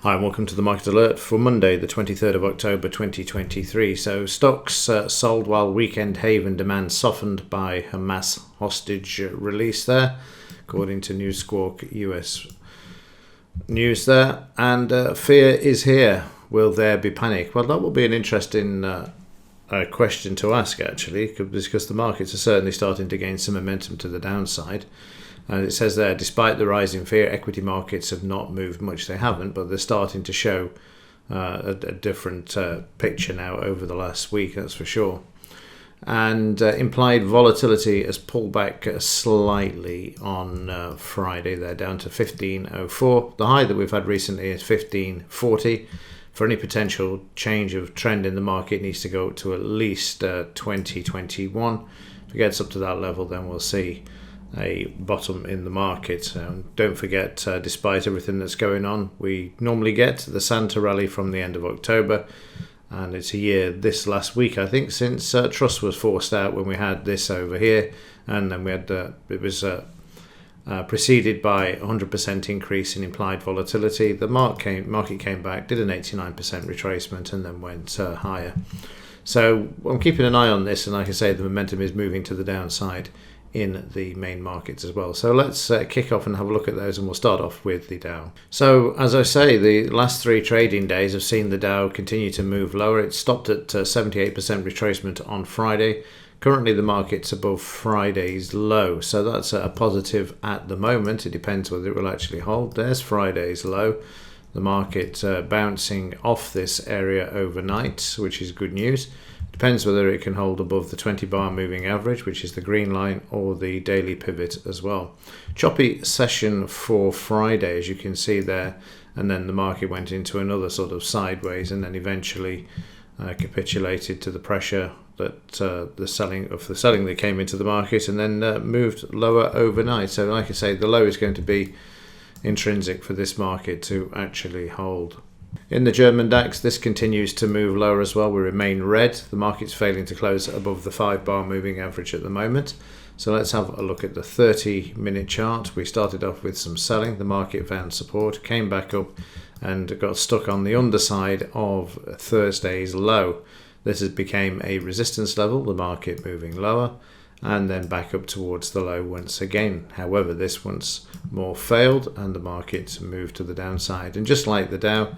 Hi and welcome to the Market Alert for Monday the 23rd of October 2023. So stocks sold while weekend haven demand softened by Hamas hostage release there, according to News Squawk US News there. And fear is here. Will there be panic? Well, that will be an interesting question to ask actually, because the markets are certainly starting to gain some momentum to the downside. And it says there, despite the rise in fear, equity markets have not moved much. They haven't, but they're starting to show a different picture now over the last week, that's for sure. And implied volatility has pulled back slightly on Friday. They're down to 15.04. The high that we've had recently is 15.40. For any potential change of trend in the market, it needs to go up to at least 2021. If it gets up to that level, then we'll see a bottom in the market. Don't forget, despite everything that's going on, we normally get the Santa rally from the end of October, and it's a year this last week I think since trust was forced out when we had this over here, and then we had it was preceded by 100% increase in implied volatility. The market came back, did an 89% retracement, and then went higher. So I'm keeping an eye on this, and like I say, the momentum is moving to the downside in the main markets as well. So let's kick off and have a look at those, and we'll start off with the Dow. So as I say, the last three trading days have seen the Dow continue to move lower. It stopped at 78% retracement on Friday. Currently the market's above Friday's low, so that's a positive at the moment. It depends whether it will actually hold. There's Friday's low. The market bouncing off this area overnight, which is good news. Depends whether it can hold above the 20 bar moving average, which is the green line, or the daily pivot as well. Choppy session for Friday, as you can see there, and then the market went into another sort of sideways, and then eventually capitulated to the pressure that the selling that came into the market, and then moved lower overnight. So like I say, the low is going to be intrinsic for this market to actually hold. In the German DAX, this continues to move lower as well. We remain red. The market's failing to close above the 5 bar moving average at the moment. So let's have a look at the 30-minute chart. We started off with some selling. The market found support, came back up, and got stuck on the underside of Thursday's low. This has became a resistance level, the market moving lower, and then back up towards the low once again. However, this once more failed, and the market moved to the downside. And just like the Dow,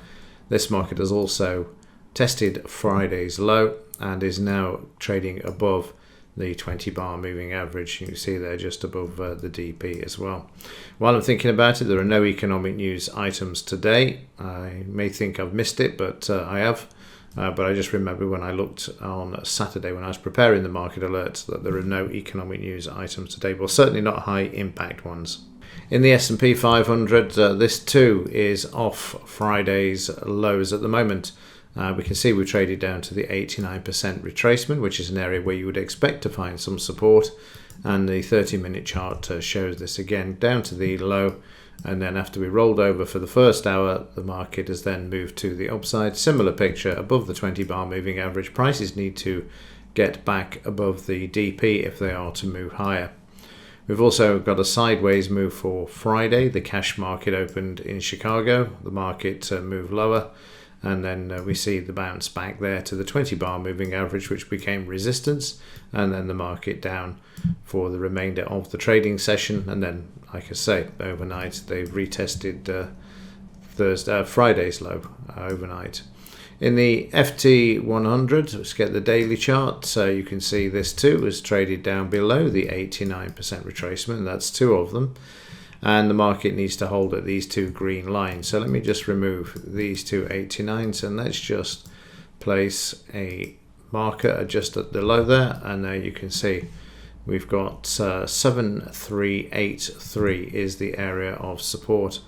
this market has also tested Friday's low and is now trading above the 20 bar moving average. You can see there just above the DP as well. While I'm thinking about it, there are no economic news items today. I may think I've missed it, but I have. But I just remember when I looked on Saturday when I was preparing the market alerts that there are no economic news items today. Well, certainly not high impact ones. In the S&P 500, this too is off Friday's lows at the moment. We can see we've traded down to the 89% retracement, which is an area where you would expect to find some support. And the 30-minute chart shows this again, down to the low. And then after we rolled over for the first hour, the market has then moved to the upside. Similar picture above the 20 bar moving average. Prices need to get back above the DP if they are to move higher. We've also got a sideways move for Friday. The cash market opened in Chicago. The market moved lower, and then we see the bounce back there to the 20 bar moving average, which became resistance, and then the market down for the remainder of the trading session. And then, like I say, overnight they've retested Friday's low overnight. In the FT 100, let's get the daily chart. So you can see this too was traded down below the 89% retracement. That's two of them. And the market needs to hold at these two green lines. So let me just remove these two 89s, and let's just place a marker just at the low there. And there you can see we've got 7383 is the area of support.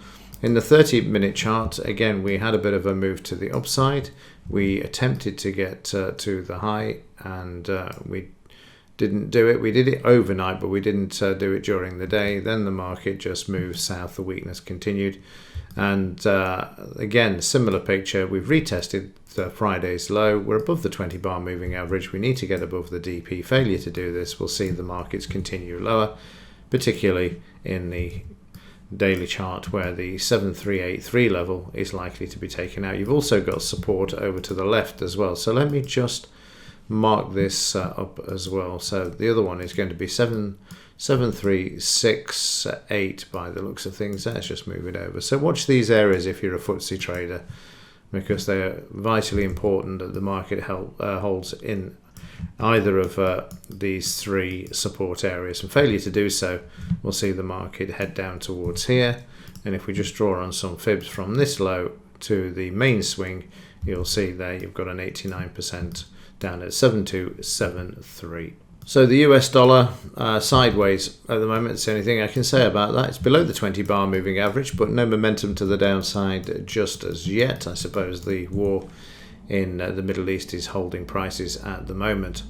In the 30-minute chart, again, we had a bit of a move to the upside. We attempted to get to the high, and we didn't do it. We did it overnight, but we didn't do it during the day. Then the market just moved south. The weakness continued. And again, similar picture. We've retested Friday's low. We're above the 20 bar moving average. We need to get above the DP. Failure to do this, we'll see the markets continue lower, particularly in the daily chart where the 7383 level is likely to be taken out. You've also got support over to the left as well. So let me just mark this up as well. So the other one is going to be 7368 by the looks of things. Let's just move it over. So watch these areas if you're a FTSE trader, because they are vitally important that the market holds in either of these three support areas, and failure to do so will see the market head down towards here. And if we just draw on some fibs from this low to the main swing, you'll see there you've got an 89% down at 7273. So the US dollar sideways at the moment. It's the only thing I can say about that. It's below the 20 bar moving average, but no momentum to the downside just as yet. I suppose the war in the Middle East is holding prices at the moment.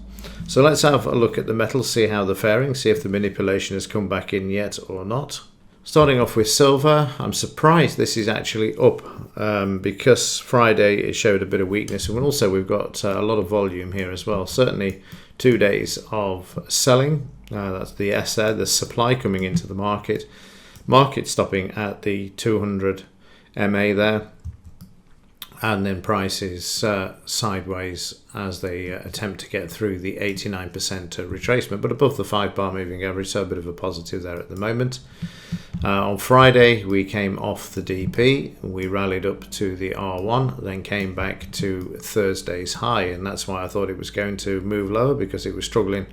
So let's have a look at the metals, see how they're faring, see if the manipulation has come back in yet or not. Starting off with silver, I'm surprised this is actually up because Friday it showed a bit of weakness, and also we've got a lot of volume here as well. Certainly 2 days of selling, that's the S there, the supply coming into the market stopping at the 200 MA there, and then prices sideways as they attempt to get through the 89% retracement, but above the 5 bar moving average, so a bit of a positive there at the moment. On Friday we came off the DP, we rallied up to the R1, then came back to Thursday's high, and that's why I thought it was going to move lower, because it was struggling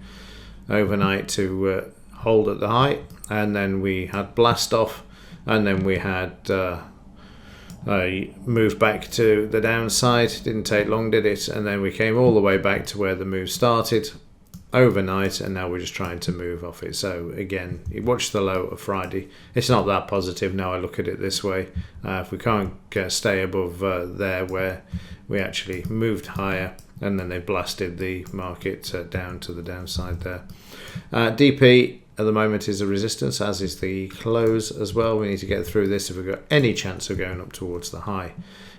overnight to hold at the high. And then we had blast off, and then we had moved back to the downside. Didn't take long, did it? And then we came all the way back to where the move started overnight, and now we're just trying to move off it. So again, you watch the low of Friday. It's not that positive now. I look at it this way. If we can't stay above there where we actually moved higher, and then they blasted the market down to the downside there. DP at the moment is a resistance, as is the close as well. We need to get through this if we've got any chance of going up towards the high.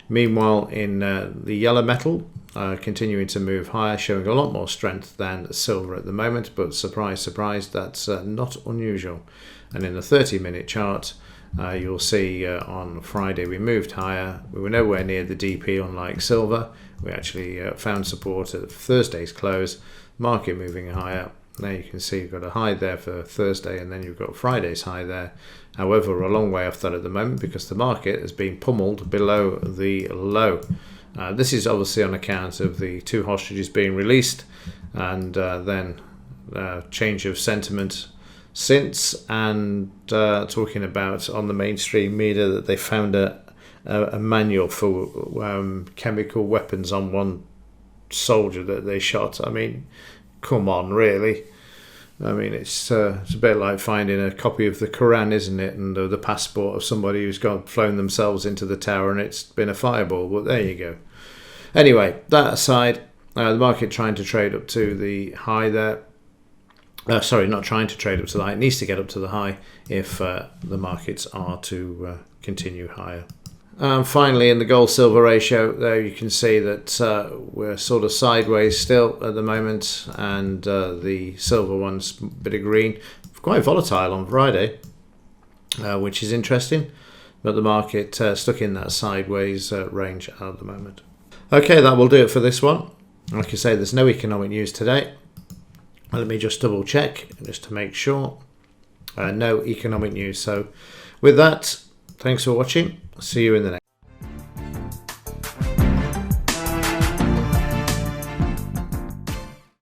Meanwhile, in the yellow metal, continuing to move higher, showing a lot more strength than silver at the moment, but surprise, surprise, that's not unusual. And in the 30-minute chart, you'll see on Friday we moved higher. We were nowhere near the DP, unlike silver. We actually found support at Thursday's close, market moving higher. Now you can see you've got a high there for Thursday, and then you've got Friday's high there. However, we're a long way off that at the moment, because the market has been pummeled below the low. This is obviously on account of the 2 hostages being released, and then change of sentiment since, and talking about on the mainstream media that they found a manual for chemical weapons on one soldier that they shot. I mean, come on, really. I mean, it's a bit like finding a copy of the Quran, isn't it? And the passport of somebody who's flown themselves into the tower and it's been a fireball. Well, there you go. Anyway, that aside, the market trying to trade up to the high there. Sorry, not trying to trade up to the high. It needs to get up to the high if the markets are to continue higher. Finally, in the gold-silver ratio, there you can see that we're sort of sideways still at the moment, and the silver one's a bit of green. Quite volatile on Friday, which is interesting, but the market stuck in that sideways range at the moment. Okay, that will do it for this one. Like I say, there's no economic news today. Let me just double check just to make sure. No economic news. So with that, thanks for watching. See you in the next.